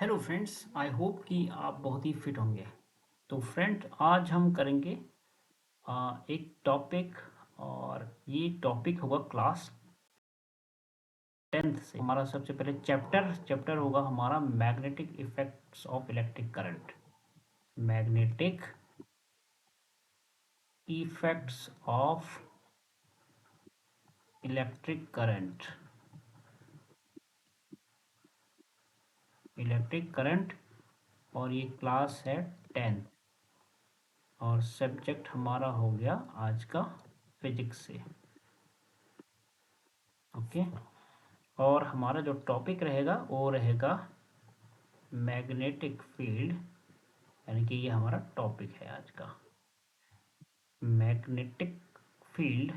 Hello friends, I hope कि आप बहुत ही फिट होंगे। तो फ्रेंड, आज हम करेंगे एक टॉपिक, और ये टॉपिक होगा क्लास 10th से। हमारा सबसे पहले चैप्टर होगा हमारा magnetic effects of electric current. Magnetic effects of electric current. Electric current, और ये क्लास है 10th, और सब्जेक्ट हमारा हो गया आज का फिजिक्स से। ओके। और हमारा जो टॉपिक रहेगा वो रहेगा मैग्नेटिक फील्ड, यानी कि ये हमारा टॉपिक है आज का। Magnetic field,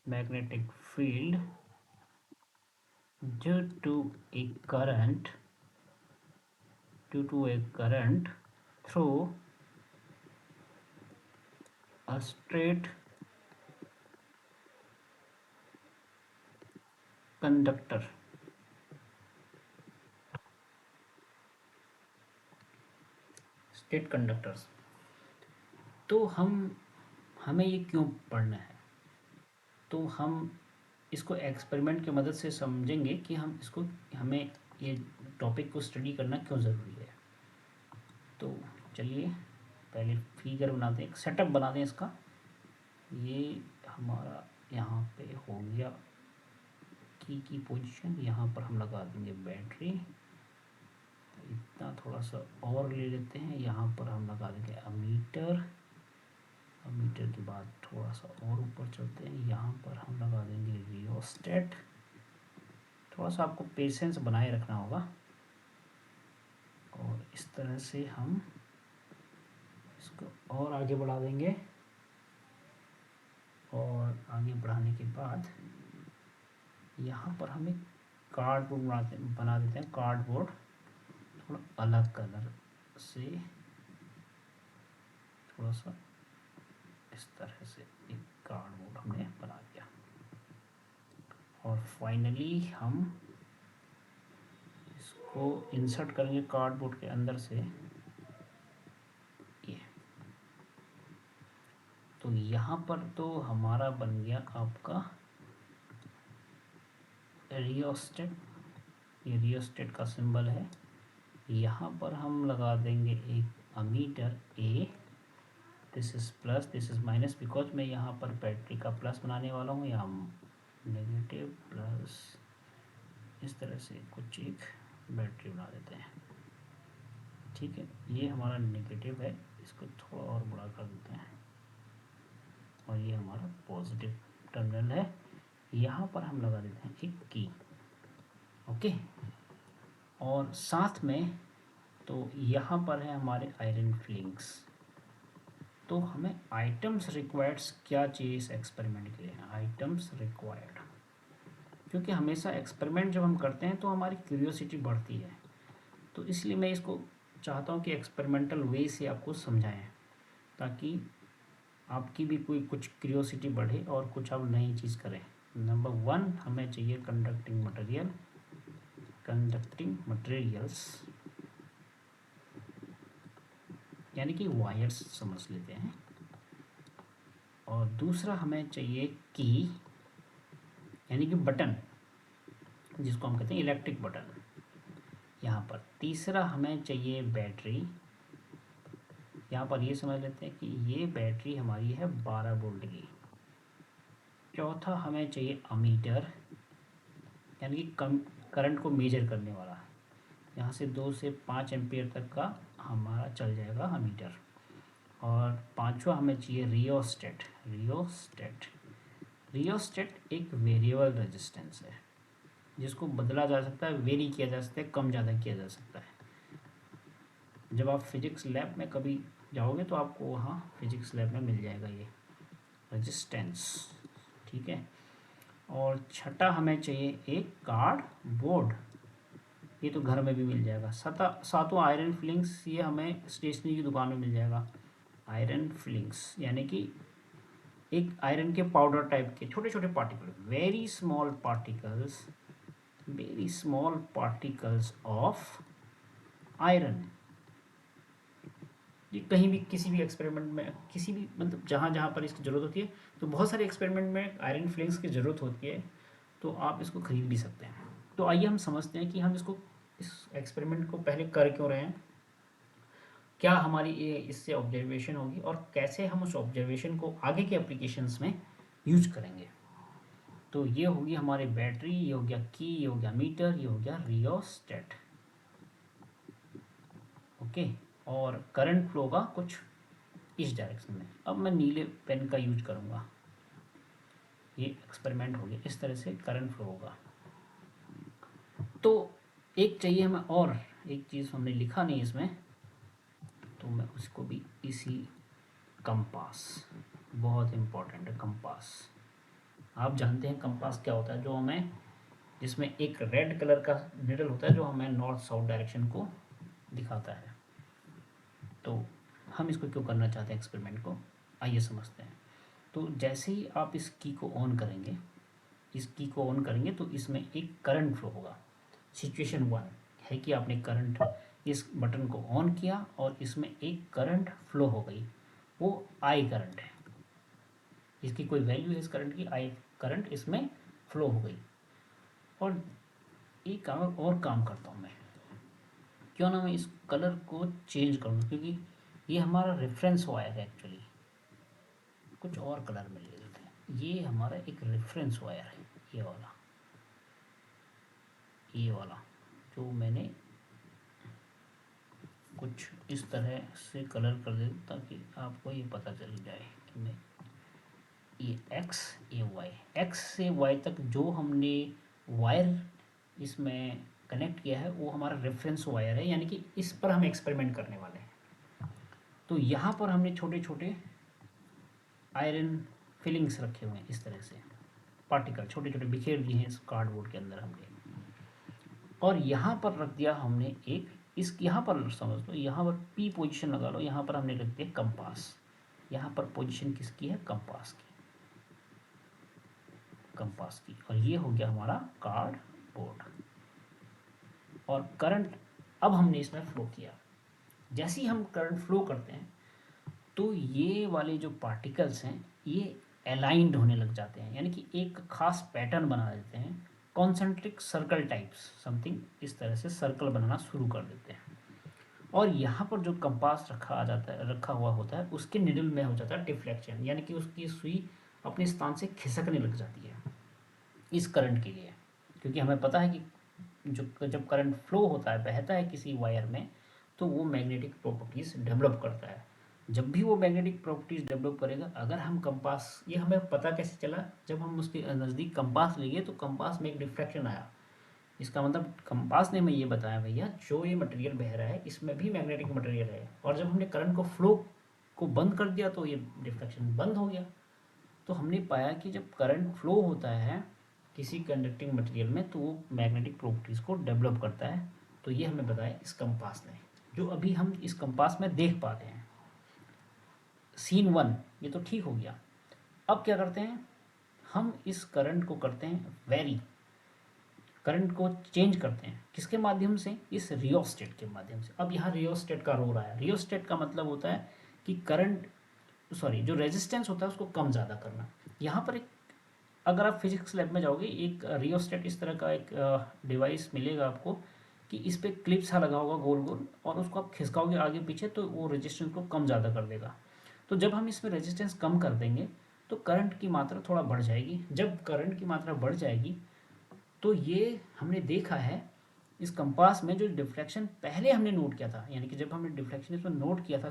magnetic field due to a current, due to a current through a straight conductor. Straight conductors. तो हमें ये क्यों पढ़ना है? तो हम इसको एक्सपेरिमेंट की मदद से समझेंगे कि हमें ये टॉपिक को स्टडी करना क्यों ज़रूरी है। तो चलिए पहले फिगर बनाते हैं, एक सेटअप बनाते हैं इसका। ये हमारा यहाँ पे हो गया की पोजीशन, यहाँ पर हम लगा देंगे बैटरी। इतना थोड़ा सा और ले लेते हैं, यहाँ पर हम लगा देंगे अमीटर। अमीटर के बाद थोड़ा सा और ऊपर चलते हैं, यहाँ पर हम लगा देंगे रियोस्टेट। थोड़ा सा आपको पेशेंस बनाए रखना होगा, और इस तरह से हम इसको और आगे बढ़ा देंगे। और आगे बढ़ाने के बाद यहाँ पर हम एक कार्डबोर्ड बना देते हैं। कार्डबोर्ड थोड़ा अलग कलर से, थोड़ा सा इस तरह से एक कार्डबोर्ड हमने बना दिया। और फाइनली हम इसको इंसर्ट करेंगे कार्डबोर्ड के अंदर से। ये तो यहाँ पर तो हमारा बन गया आपका रियोस्टेट। ये रियोस्टेट का सिंबल है। यहाँ पर हम लगा देंगे एक ammeter A. This is plus, this is minus, because मैं यहाँ पर बैटरी का प्लस बनाने वाला हूँ, या नेगेटिव प्लस। इस तरह से कुछ एक बैटरी बना देते हैं। ठीक है, ये हमारा नेगेटिव है, इसको थोड़ा और बड़ा कर देते हैं। और ये हमारा पॉजिटिव टर्मिनल है। यहाँ पर हम लगा देते हैं एक की। ओके। और साथ में तो यहाँ पर है हमारे आयरन फिलिंग्स। तो हमें आइटम्स रिक्वायर्ड्स क्या चाहिए इस एक्सपेरिमेंट के लिए? आइटम्स रिक्वायर्ड, क्योंकि हमेशा एक्सपेरिमेंट जब हम करते हैं तो हमारी क्यूरियोसिटी बढ़ती है। तो इसलिए मैं इसको चाहता हूँ कि एक्सपेरिमेंटल वे से आपको समझाएं, ताकि आपकी भी कोई कुछ क्यूरियोसिटी बढ़े और कुछ आप नई चीज़ करें। नंबर 1, हमें चाहिए कंडक्टिंग मटेरियल, कंडक्टिंग मटेरियल्स, यानी कि वायर्स समझ लेते हैं। और दूसरा हमें चाहिए की, यानी कि बटन, जिसको हम कहते हैं इलेक्ट्रिक बटन यहाँ पर। तीसरा हमें चाहिए बैटरी। यहाँ पर ये समझ लेते हैं कि ये बैटरी हमारी है 12 वोल्ट की। चौथा हमें चाहिए अमीटर, यानी कि कम करंट को मेजर करने वाला। यहाँ से 2 से 5 एम्पियर तक का हमारा चल जाएगा अमीटर। और पांचवा हमें चाहिए रियोस्टेट। रियोस्टेट, रियोस्टेट एक वेरिएबल रेजिस्टेंस है, जिसको बदला जा सकता है, वेरी किया जा सकता है, कम ज़्यादा किया जा सकता है। जब आप फिजिक्स लैब में कभी जाओगे तो आपको वहाँ फिजिक्स लैब में मिल जाएगा ये रेजिस्टेंस। ठीक है। और छठा हमें चाहिए एक कार्ड बोर्ड, ये तो घर में भी मिल जाएगा। सातवां आयरन फिलिंग्स, ये हमें स्टेशनरी की दुकान में मिल जाएगा। आयरन फिलिंग्स यानी कि एक आयरन के पाउडर टाइप के छोटे छोटे particle, very small particles, very small particles of iron. ये कहीं भी किसी भी एक्सपेरिमेंट में, किसी भी मतलब जहाँ जहाँ पर इसकी ज़रूरत होती है, तो बहुत सारे एक्सपेरिमेंट में आयरन फिलिंग्स की ज़रूरत होती है, तो आप इसको खरीद भी सकते हैं। तो आइए हम समझते हैं कि हम इसको, इस एक्सपेरिमेंट को पहले कर क्यों रहे हैं, क्या हमारी ये इससे ऑब्जर्वेशन होगी और कैसे हम उस ऑब्जर्वेशन को आगे के एप्लीकेशंस में यूज करेंगे। तो ये होगी हमारी बैटरी, ये हो गया की, ये हो गया मीटर, ये हो गया रियोस्टेट। ओके, और करंट फ्लो का कुछ इस डायरेक्शन में। अब मैं नीले पेन का यूज करूँगा। ये एक्सपेरिमेंट हो गया, इस तरह से करंट फ्लो होगा। तो एक चाहिए हमें, और एक चीज़ हमने लिखा नहीं इसमें, तो मैं उसको भी इसी कंपास, बहुत इम्पोर्टेंट है कंपास। आप जानते हैं कंपास क्या होता है, जो हमें, जिसमें एक रेड कलर का निडल होता है जो हमें नॉर्थ साउथ डायरेक्शन को दिखाता है। तो हम इसको क्यों करना चाहते हैं एक्सपेरिमेंट को, आइए समझते हैं। तो जैसे ही आप इस की को ऑन करेंगे, इस की को ऑन करेंगे तो इसमें एक करंट फ्लो होगा। सिचुएशन 1 है कि आपने करंट, इस बटन को ऑन किया और इसमें एक करंट फ्लो हो गई, वो आई करंट है। इसकी कोई वैल्यू है इस करंट की, आई करंट इसमें फ्लो हो गई। और एक और काम करता हूँ मैं, क्यों ना मैं इस कलर को चेंज करूँ, क्योंकि ये हमारा रेफरेंस वायर है एक्चुअली। कुछ और कलर में ले लेते हैं। ये हमारा एक रेफरेंस वायर है, ये वाला, ये वाला जो मैंने कुछ इस तरह से कलर कर दे ताकि आपको ये पता चल जाए कि मैं, ये एक्स, ये वाई, एक्स से वाई तक जो हमने वायर इसमें कनेक्ट किया है वो हमारा रेफरेंस वायर है, यानी कि इस पर हम एक्सपेरिमेंट करने वाले हैं। तो यहाँ पर हमने छोटे छोटे आयरन फिलिंग्स रखे हुए हैं, इस तरह से पार्टिकल छोटे छोटे बिखेर दिए हैं इस कार्डबोर्ड के अंदर हमने। और यहाँ पर रख दिया हमने एक, इस यहाँ पर समझ लो, यहाँ पर पी पोजीशन लगा लो, यहाँ पर हमने रख दिया कंपास। यहाँ पर पोजीशन किसकी है, कंपास की, कंपास की। और ये हो गया हमारा कार्डबोर्ड। और करंट अब हमने इसमें फ्लो किया। जैसे ही हम करंट फ्लो करते हैं तो ये वाले जो पार्टिकल्स हैं ये अलाइंड होने लग जाते हैं, यानी कि एक खास पैटर्न बना देते हैं, कॉन्सेंट्रिक सर्कल टाइप्स समथिंग, इस तरह से सर्कल बनाना शुरू कर देते हैं। और यहाँ पर जो कंपास रखा आ जाता है, रखा हुआ होता है, उसके निडल में हो जाता है डिफ्लेक्शन, यानी कि उसकी सुई अपने स्थान से खिसकने लग जाती है इस करंट के लिए। क्योंकि हमें पता है कि जो जब करंट फ्लो होता है, बहता है किसी वायर में, तो वो मैग्नेटिक प्रॉपर्टीज़ डेवलप करता है। जब भी वो मैग्नेटिक प्रॉपर्टीज़ डेवलप करेगा, अगर हम कंपास, ये हमें पता कैसे चला, जब हम उसके नज़दीक कंपास ले गए तो कंपास में एक डिफ्रैक्शन आया। इसका मतलब कंपास ने हमें ये बताया, भैया जो ये मटेरियल बह रहा है इसमें भी मैग्नेटिक मटेरियल है। और जब हमने करंट को फ्लो को बंद कर दिया तो ये डिफ्रैक्शन बंद हो गया। तो हमने पाया कि जब करंट फ्लो होता है किसी कंडक्टिंग मटेरियल में तो वो मैग्नेटिक प्रॉपर्टीज़ को डेवलप करता है। तो ये हमें बताया इस कंपास ने, जो अभी हम इस कंपास में देख पाते हैं। सीन 1 ये तो ठीक हो गया। अब क्या करते हैं, हम इस करंट को करते हैं वेरी, करंट को चेंज करते हैं किसके माध्यम से, इस रियोस्टेट के माध्यम से। अब यहाँ रियोस्टेट का रोल आया। रियोस्टेट का मतलब होता है कि करंट, सॉरी, जो रेजिस्टेंस होता है उसको कम ज़्यादा करना। यहाँ पर एक, अगर आप फिजिक्स लैब में जाओगे, एक रियोस्टेट इस तरह का एक डिवाइस मिलेगा आपको कि इस पर क्लिप सा लगा होगा गोल गोल, और उसको आप खिसकाओगे आगे पीछे तो वो रेजिस्टेंस को कम ज़्यादा कर देगा। तो जब हम इसमें रेजिस्टेंस कम कर देंगे तो करंट की मात्रा थोड़ा बढ़ जाएगी। जब करंट की मात्रा बढ़ जाएगी तो ये हमने देखा है इस कंपास में, जो डिफ्लेक्शन पहले हमने नोट किया था, यानी कि जब हमने डिफ्लेक्शन इसमें नोट किया था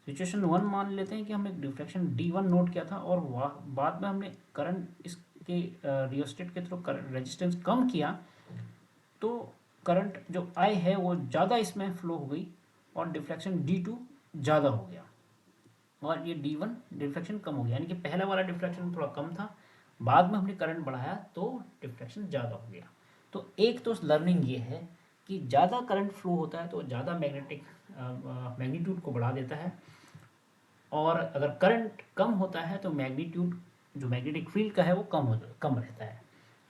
सिचुएशन 1 मान लेते हैं कि हमने डिफ्लेक्शन D1 नोट किया था, और बाद में हमने करंट इसके रियोस्टेट के थ्रू रेजिस्टेंस कम किया, तो करंट जो आई है वो ज़्यादा इसमें फ्लो हो गई और डिफ्लेक्शन D2 ज़्यादा हो गया, और ये D1 डिफ्लेक्शन कम हो गया। यानी कि पहला वाला डिफ्लेक्शन थोड़ा कम था, बाद में हमने करंट बढ़ाया तो डिफ्लेक्शन ज़्यादा हो गया। तो एक तो लर्निंग ये है कि ज़्यादा करंट फ्लो होता है तो ज़्यादा मैग्नेटिक मैग्नीट्यूड को बढ़ा देता है, और अगर करंट कम होता है तो मैग्नीट्यूड, जो मैग्नेटिक फील्ड का है वो कम रहता है।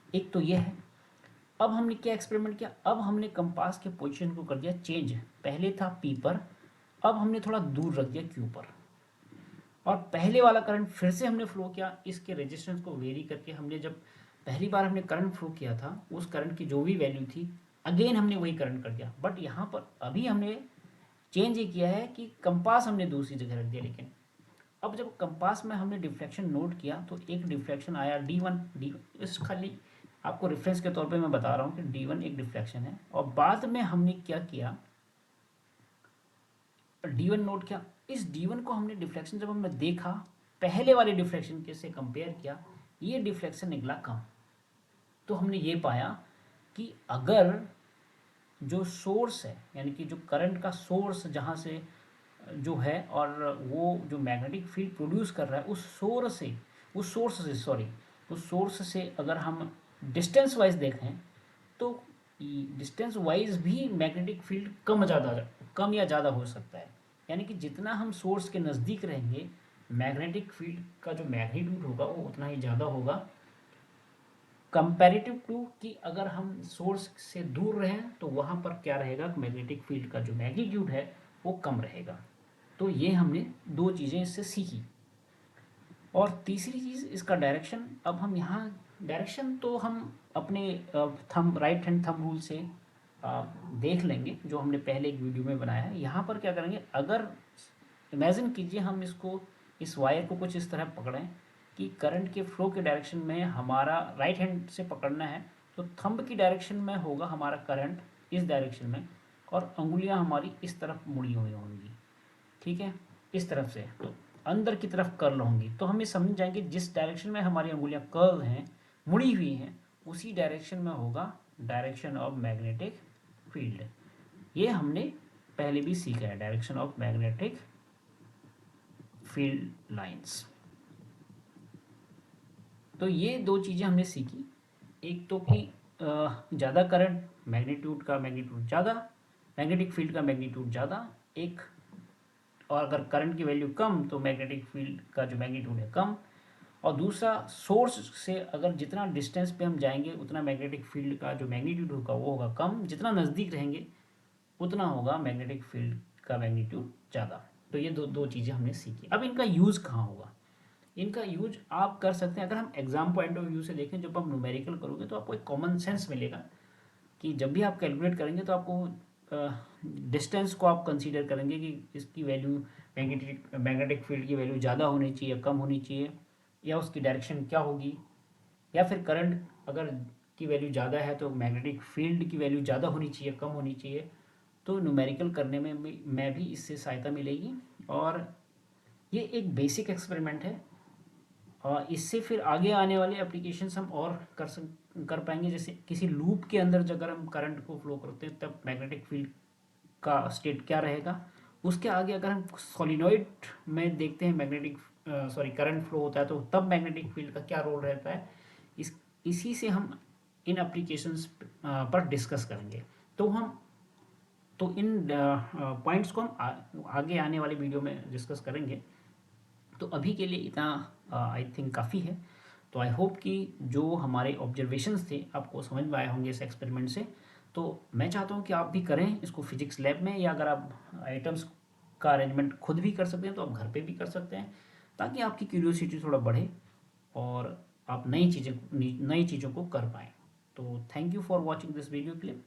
एक तो ये है। अब हमने क्या एक्सपेरिमेंट किया, अब हमने कंपास के पोजीशन को कर दिया चेंज। पहले था पी पर, अब हमने थोड़ा दूर रख दिया क्यू पर, और पहले वाला करंट फिर से हमने फ्लो किया। इसके रेजिस्टेंस को वेरी करके हमने, जब पहली बार हमने करंट फ्लो किया था उस करंट की जो भी वैल्यू थी, अगेन हमने वही करंट कर दिया। बट यहाँ पर अभी हमने चेंज ये किया है कि कंपास हमने दूसरी जगह रख दिया। लेकिन अब जब कंपास में हमने डिफ्लेक्शन नोट किया तो एक डिफ्लेक्शन आया D1। इस खाली आपको रेफरेंस के तौर पे मैं बता रहा हूँ कि D1 एक डिफ्लेक्शन है। और बाद में हमने क्या किया, D1 नोट किया। इस D1 को हमने डिफ्लेक्शन जब हमने देखा, पहले वाले डिफ्लेक्शन के से कंपेयर किया, ये डिफ्लेक्शन निकला कम। तो हमने ये पाया कि अगर जो सोर्स है, यानी कि जो करंट का सोर्स जहाँ से जो है, और वो जो मैग्नेटिक फील्ड प्रोड्यूस कर रहा है उस सोर्स से अगर हम डिस्टेंस वाइज देखें तो डिस्टेंस वाइज भी मैग्नेटिक फील्ड कम या ज़्यादा हो सकता है। यानी कि जितना हम सोर्स के नज़दीक रहेंगे, मैग्नेटिक फील्ड का जो मैग्नीट्यूड होगा वो उतना ही ज़्यादा होगा, कंपैरेटिव टू कि अगर हम सोर्स से दूर रहें तो वहाँ पर क्या रहेगा, मैग्नेटिक फील्ड का जो मैग्नीट्यूड है वो कम रहेगा। तो ये हमने दो चीज़ें इससे सीखी। और तीसरी चीज़ इसका डायरेक्शन। अब हम यहाँ डायरेक्शन तो हम अपने राइट हैंड थंब रूल से देख लेंगे, जो हमने पहले एक वीडियो में बनाया है। यहाँ पर क्या करेंगे, अगर इमेजिन कीजिए हम इस वायर को कुछ इस तरह पकड़ें कि करंट के फ्लो के डायरेक्शन में हमारा राइट हैंड से पकड़ना है, तो थंब की डायरेक्शन में होगा हमारा करंट इस डायरेक्शन में, और अंगुलियां हमारी इस तरफ मुड़ी हुई होंगी, ठीक है, इस तरफ से, तो अंदर की तरफ कर्ल होंगी। तो हम ये समझ जाएंगे जिस डायरेक्शन में हमारी अंगुलियां कर्ल हैं, मुड़ी हुई हैं, उसी डायरेक्शन में होगा डायरेक्शन ऑफ मैग्नेटिक फील्ड। ये हमने पहले भी सीखा है, direction of magnetic field lines. तो ये दो चीज़ें हमने सीखी, एक तो कि ज़्यादा करंट मैग्नीट्यूड ज़्यादा, मैग्नेटिक फील्ड का मैग्नीट्यूड ज़्यादा एक, और अगर करंट की वैल्यू कम तो मैग्नेटिक फील्ड का जो मैग्नीट्यूड है कम। और दूसरा, सोर्स से अगर जितना डिस्टेंस पे हम जाएंगे उतना मैग्नेटिक फील्ड का जो मैग्नीट्यूड होगा वो होगा कम, जितना नज़दीक रहेंगे उतना होगा मैग्नेटिक फील्ड का मैग्नीट्यूड ज़्यादा। तो ये दो चीज़ें हमने सीखी। अब इनका यूज़ कहाँ होगा, इनका यूज आप कर सकते हैं। अगर हम एग्जाम पॉइंट ऑफ व्यू से देखें, जब आप न्यूमेरिकल करोगे तो आपको एक कॉमन सेंस मिलेगा कि जब भी आप कैलकुलेट करेंगे तो आपको डिस्टेंस को आप कंसीडर करेंगे कि इसकी वैल्यू मैग्नेटिक फील्ड की वैल्यू ज़्यादा होनी चाहिए, कम होनी चाहिए, या उसकी डायरेक्शन क्या होगी, या फिर करंट अगर की वैल्यू ज़्यादा है तो मैग्नेटिक फील्ड की वैल्यू ज़्यादा होनी चाहिए, कम होनी चाहिए। तो न्यूमेरिकल करने में भी इससे सहायता मिलेगी। और ये एक बेसिक एक्सपेरिमेंट है, और इससे फिर आगे आने वाले एप्लीकेशंस हम और कर पाएंगे। जैसे किसी लूप के अंदर अगर हम करंट को फ्लो करते हैं तब मैग्नेटिक फील्ड का स्टेट क्या रहेगा। उसके आगे अगर हम सोलिनॉइड में देखते हैं करंट फ्लो होता है तो तब मैग्नेटिक फील्ड का क्या रोल रहता है, इसी से हम इन एप्लीकेशंस पर डिस्कस करेंगे। तो इन पॉइंट्स को हम आगे आने वाले वीडियो में डिस्कस करेंगे। तो अभी के लिए इतना आई थिंक काफ़ी है। तो आई होप कि जो हमारे ऑब्जर्वेशंस थे आपको समझ में आए होंगे इस एक्सपेरिमेंट से। तो मैं चाहता हूँ कि आप भी करें इसको फिजिक्स लैब में, या अगर आप आइटम्स का अरेंजमेंट खुद भी कर सकते हैं तो आप घर पे भी कर सकते हैं, ताकि आपकी क्यूरियोसिटी थोड़ा बढ़े और आप नई चीज़ों को कर पाएँ। तो thank you for watching this video clip.